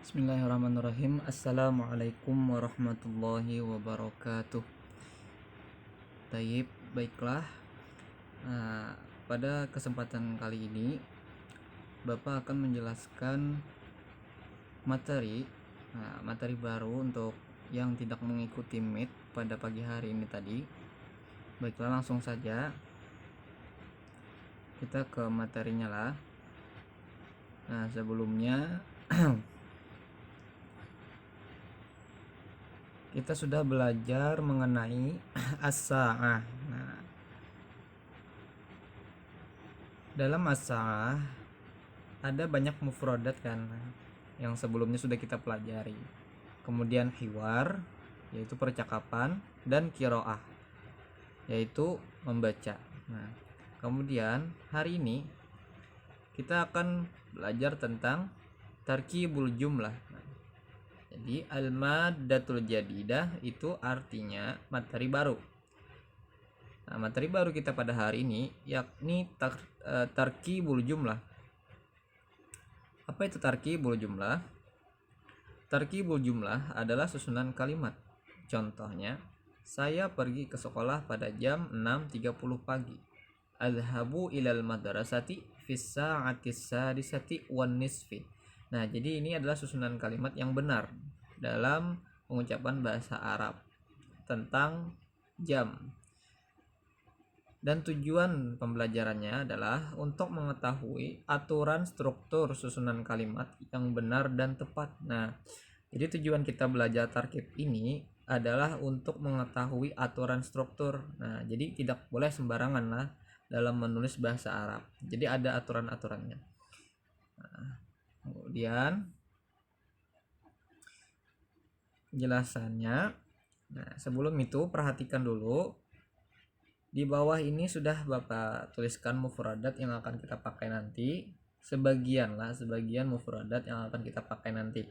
Bismillahirrahmanirrahim. Assalamualaikum warahmatullahi wabarakatuh. Taib, baiklah. Pada kesempatan kali ini Bapak akan menjelaskan materi baru untuk yang tidak mengikuti Meet pada pagi hari ini tadi. Baiklah, langsung saja kita ke materinya lah. Sebelumnya kita sudah belajar mengenai as-sa'ah. Dalam as-sa'ah ada banyak mufradat kan yang sebelumnya sudah kita pelajari. Kemudian hiwar, yaitu percakapan, dan qiraah, yaitu membaca. Kemudian hari ini kita akan belajar tentang tarkibul jumlah. Jadi al-maddatul jadidah itu artinya materi baru. Materi baru kita pada hari ini yakni tarkibul jumlah. Apa itu tarkibul jumlah? Tarkibul jumlah adalah susunan kalimat. Contohnya, saya pergi ke sekolah pada jam 6.30 pagi. Adhabu ilal madrasati fis sa'atis sadisati wan nisfi. Jadi ini adalah susunan kalimat yang benar dalam pengucapan bahasa Arab tentang jam. Dan tujuan pembelajarannya adalah untuk mengetahui aturan struktur susunan kalimat yang benar dan tepat. Jadi tujuan kita belajar tarkib ini adalah untuk mengetahui aturan struktur. Jadi tidak boleh sembarangan lah dalam menulis bahasa Arab. Jadi ada aturan-aturannya. Kemudian penjelasannya. Sebelum itu perhatikan dulu. Di bawah ini sudah Bapak tuliskan mufradat yang akan kita pakai nanti. Sebagian mufradat yang akan kita pakai nanti.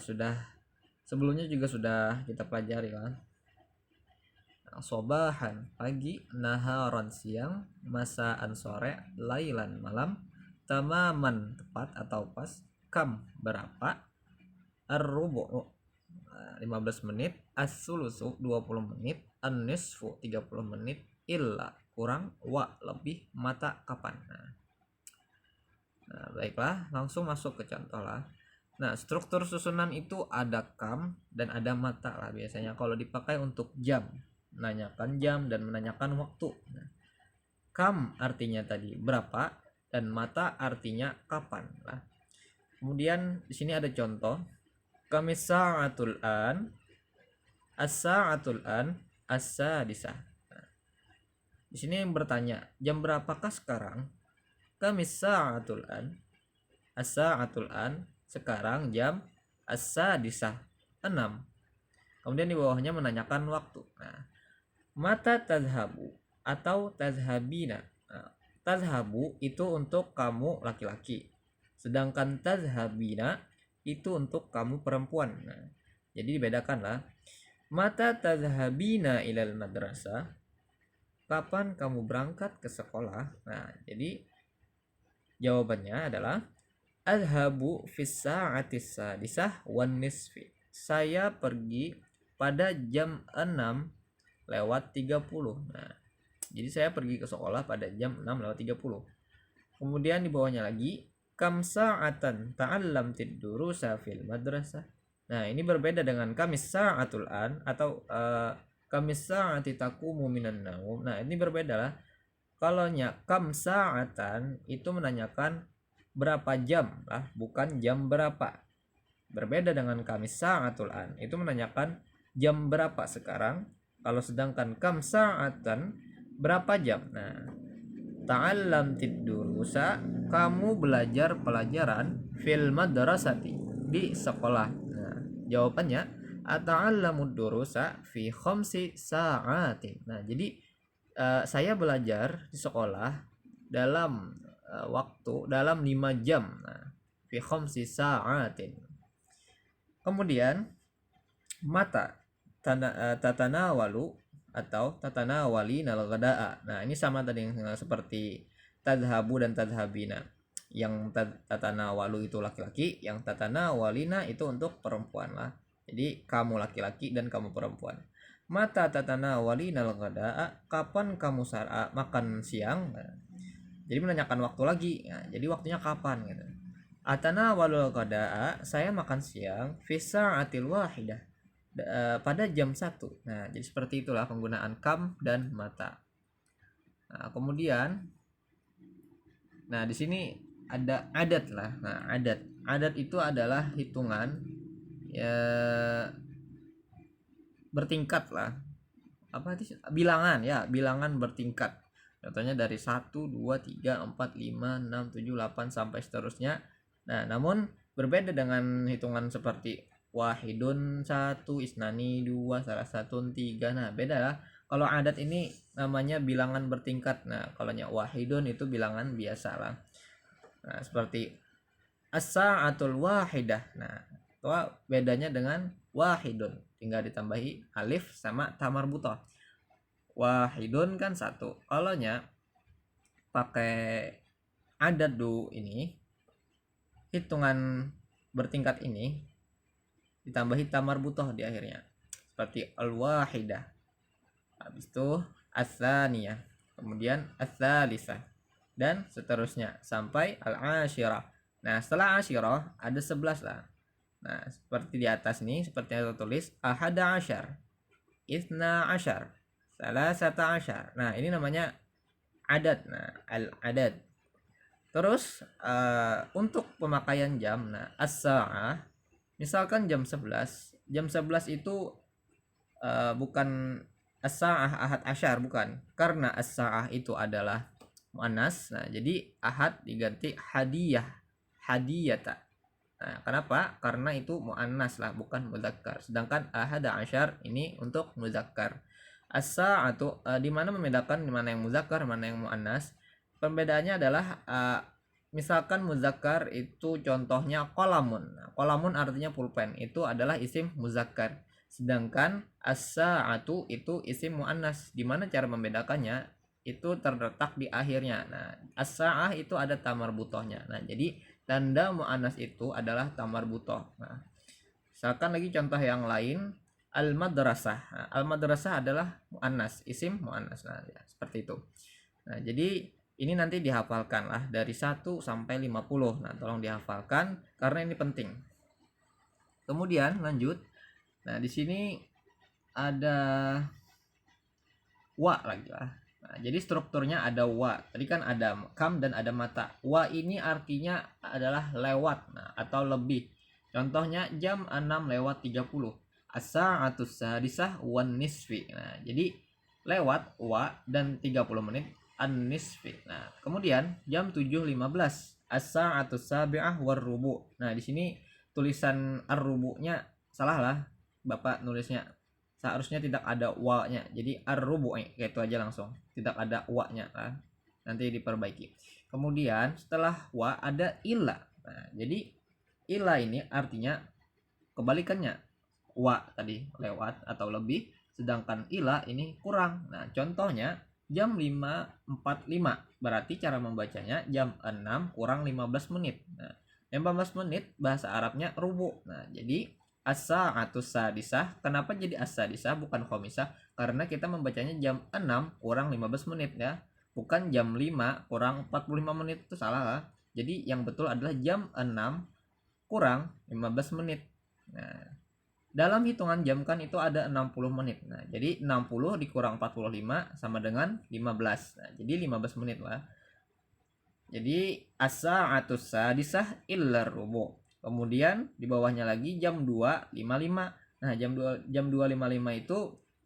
Sudah sebelumnya juga sudah kita pelajari kan. Sobahan pagi, naharan siang, masaan sore, lailan malam, tamaman tepat atau pas, kam berapa, ar-rubu 15 menit, as-sulusu 20 menit, an-nisfu 30 menit, illa kurang, wa lebih, mata kapan. Baiklah, langsung masuk ke contoh lah. Struktur susunan itu ada kam dan ada mata lah biasanya kalau dipakai untuk jam, menanyakan jam dan menanyakan waktu. Kam artinya tadi berapa dan mata artinya kapan lah. Kemudian di sini ada contoh. Kamis sa'atul an, as-sa'atul an, as-sadisah. Di sini yang bertanya, jam berapakah sekarang? Kamis sa'atul an, as-sa'atul an, sekarang jam as-sadisah 6. Kemudian di bawahnya menanyakan waktu. Mata tazhabu atau tazhabina. Tazhabu itu untuk kamu laki-laki, sedangkan tazhabina itu untuk kamu perempuan. Jadi dibedakan lah. Mata tazhabina ilal madrasah, kapan kamu berangkat ke sekolah? Jadi jawabannya adalah adhabu fis sa'atis sadisah wan nisfi. Saya pergi pada jam 6:30. Jadi saya pergi ke sekolah pada jam 6:30. Kemudian di bawahnya lagi, kam sa'atan ta'allamtid durusa fil madrasah. Ini berbeda dengan kamis sa'atul an atau kamis sa'ati taqumu minan naum. Ini berbeda lah. Kalau kam sa'atan itu menanyakan berapa jam lah, bukan jam berapa. Berbeda dengan kamis sa'atul an, itu menanyakan jam berapa sekarang. Kalau sedangkan kam sa'atan berapa jam. Ta'allamtid durusa, kamu belajar pelajaran fil madrasati, di sekolah. Jawabannya ata'allamud durusa fi khamsi sa'atin. Jadi saya belajar di sekolah dalam dalam 5 jam. Fi khamsi sa'atin. Kemudian mata tatanawalu atau tatanawali nal ghada'a. Ini sama tadi yang seperti tadhabu dan tadhabina. Yang tatana walu itu laki-laki, yang tatana walina itu untuk perempuan lah. Jadi kamu laki-laki dan kamu perempuan. Mata tatana walina al-ghada, kapan kamu makan siang? Nah, jadi menanyakan waktu lagi. Nah, jadi waktunya kapan gitu. Atana walul ghada, saya makan siang fi sa'atil wahidah, pada jam 1. Nah, jadi seperti itulah penggunaan kam dan mata. Nah, kemudian di sini ada adat lah. Nah, adat itu adalah hitungan ya bertingkat lah. Apa itu? Bilangan ya, bilangan bertingkat. Contohnya dari 1, 2, 3, 4, 5, 6, 7, 8 sampai seterusnya. Nah, namun berbeda dengan hitungan seperti wahidun 1, isnani 2, salah satu 3. Nah, beda lah. Kalau adat ini namanya bilangan bertingkat. Nah, kalau wahidun itu bilangan biasa lah. Nah, seperti as-sa'atul wahidah. Nah, itu bedanya dengan wahidun. Tinggal ditambahi alif sama tamar butoh. Wahidun kan 1. Kalau pakai adat ini, hitungan bertingkat ini ditambahi tamar butoh di akhirnya. Seperti al-wahidah. Habis itu as-tsaniyah, kemudian as-tsalisah, dan seterusnya sampai al-asyirah. Nah, setelah asyirah ada 11 lah. Nah, seperti di atas nih, seperti yang tertulis ahada asyar, isna asyar, salasata asyar. Nah, ini namanya adat. Nah, al-adat. Terus untuk pemakaian jam, nah as-sa'ah, misalkan jam 11. Jam 11 itu bukan as-sa'ah ahad asyar, bukan. Karena as-sa'ah itu adalah muannas. Nah, jadi ahad diganti hadiyah, hadiyata. Nah, kenapa? Karena itu muannas lah, bukan mudzakkar. Sedangkan ahad asyar ini untuk mudzakkar. As-sa'atu, di mana membedakan di mana yang mudzakkar, mana yang muannas? Perbedaannya adalah misalkan muzakkar itu contohnya kolamun. Nah, kolamun artinya pulpen, itu adalah isim muzakkar. Sedangkan as-sa'atu itu isim muannas. Di mana cara membedakannya? Itu terletak di akhirnya. Nah, as-sa'ah itu ada tamar butohnya. Nah, jadi tanda muannas itu adalah tamar butoh. Nah, misalkan lagi contoh yang lain, al-madrasah. Nah, al-madrasah adalah muannas, isim muannas. Nah, ya, seperti itu. Nah, jadi ini nanti dihafalkan lah dari 1 sampai 50. Nah, tolong dihafalkan karena ini penting. Kemudian lanjut. Nah, di sini ada wa lagi lah. Nah, jadi strukturnya ada wa. Tadi kan ada kam dan ada mata. Wa ini artinya adalah lewat, nah, atau lebih. Contohnya jam 6 lewat 30. As-sa'atus sadisah wan nisfi. Nah, jadi lewat wa dan 30 menit an-nisfi. Nah, kemudian jam 7.15 as-sa'atus sabi'ah war-rubu. Nah, di sini tulisan ar-rubu'nya salah lah. Bapak nulisnya seharusnya tidak ada wa-nya. Jadi ar-rubu' kayak itu aja langsung. Tidak ada wa-nya kan. Nanti diperbaiki. Kemudian setelah wa ada ila. Nah, jadi ila ini artinya kebalikannya. Wa tadi lewat atau lebih, sedangkan ila ini kurang. Nah, contohnya jam 5.45, berarti cara membacanya jam 6 kurang 15 menit. Nah, 15 menit bahasa Arabnya rubu. Nah, jadi as-sa'atus sadisah. Kenapa jadi as-sadisah bukan khomisah? Karena kita membacanya jam 6 kurang 15 menit ya. Bukan jam 5 kurang 45 menit, itu salah lah. Jadi yang betul adalah jam 6 kurang 15 menit. Nah, dalam hitungan jam kan itu ada 60 menit. Nah, jadi 60 dikurang 45 sama dengan 15. Nah, jadi 15 menit lah. Jadi as-sa'atus sadisah illa rubu. Kemudian di bawahnya lagi jam 2.55. Nah, jam 2.55 itu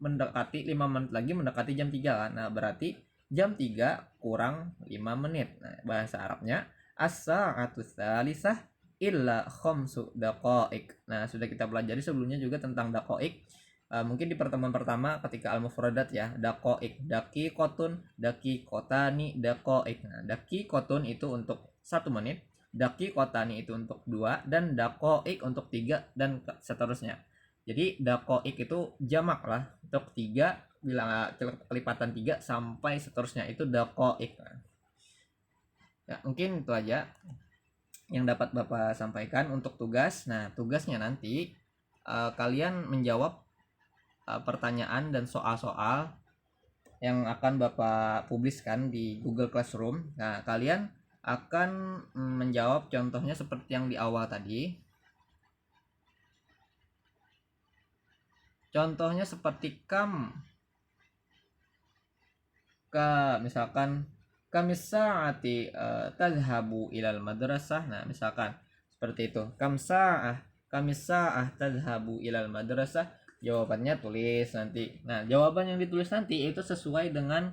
mendekati 5 menit lagi mendekati jam 3 kan. Nah, berarti jam 3 kurang 5 menit. Nah, bahasa Arabnya as-sa'atus sadisah illa khamsu daqaik. Nah, sudah kita pelajari sebelumnya juga tentang daqaik. Mungkin di pertemuan pertama ketika al-mufradat ya, daqaik, daqiqatun, daqiqatani, daqaik. Nah, daqiqatun itu untuk 1 menit, daqiqatani itu untuk 2, dan daqaik untuk 3 dan seterusnya. Jadi daqaik itu jamak lah, untuk 3 bilang kelipatan 3 sampai seterusnya itu daqaik. Ya, mungkin itu aja yang dapat Bapak sampaikan untuk tugas. Nah, tugasnya nanti kalian menjawab pertanyaan dan soal-soal yang akan Bapak publiskan di Google Classroom. Nah, kalian akan menjawab contohnya seperti yang di awal tadi. Contohnya seperti misalkan kam sa'ati tadhhabu ilal madrasah. Nah, misalkan seperti itu. Kam sa'ah tadhhabu ilal madrasah. Jawabannya tulis nanti. Nah, jawaban yang ditulis nanti itu sesuai dengan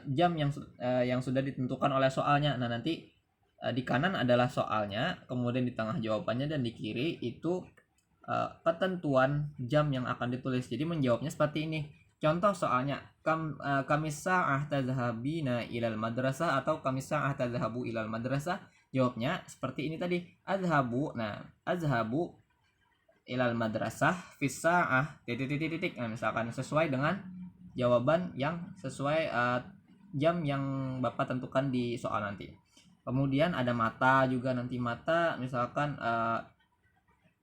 jam yang sudah ditentukan oleh soalnya. Nah, nanti di kanan adalah soalnya, kemudian di tengah jawabannya, dan di kiri itu ketentuan jam yang akan ditulis. Jadi menjawabnya seperti ini. Contoh soalnya, kami sa'ah tadhhabina ilal madrasah atau kami sa'ah tadhhabu ilal madrasah. Jawabnya seperti ini tadi. Adhabu. Nah, azhabu ilal madrasah fis sa'ah titik. Nah, misalkan sesuai dengan jawaban yang sesuai jam yang Bapak tentukan di soal nanti. Kemudian ada mata juga, nanti mata misalkan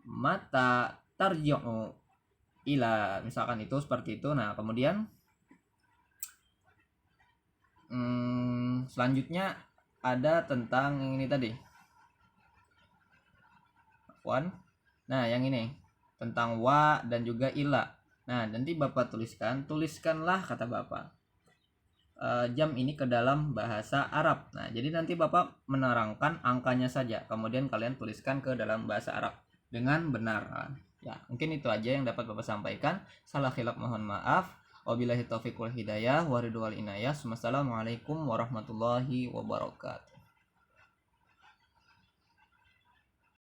mata tarji'u ila, misalkan itu seperti itu. Nah, kemudian selanjutnya ada tentang yang ini tadi. Nah, yang ini tentang wa dan juga ila. Nah, nanti Bapak tuliskanlah kata Bapak jam ini ke dalam bahasa Arab. Nah, jadi nanti Bapak menerangkan angkanya saja, kemudian kalian tuliskan ke dalam bahasa Arab dengan benar. Ya, mungkin itu aja yang dapat Bapak sampaikan. Salah khilaf mohon maaf. Wabillahi taufiq wal hidayah wa ridwal inayah. Wassalamualaikum warahmatullahi wabarakatuh.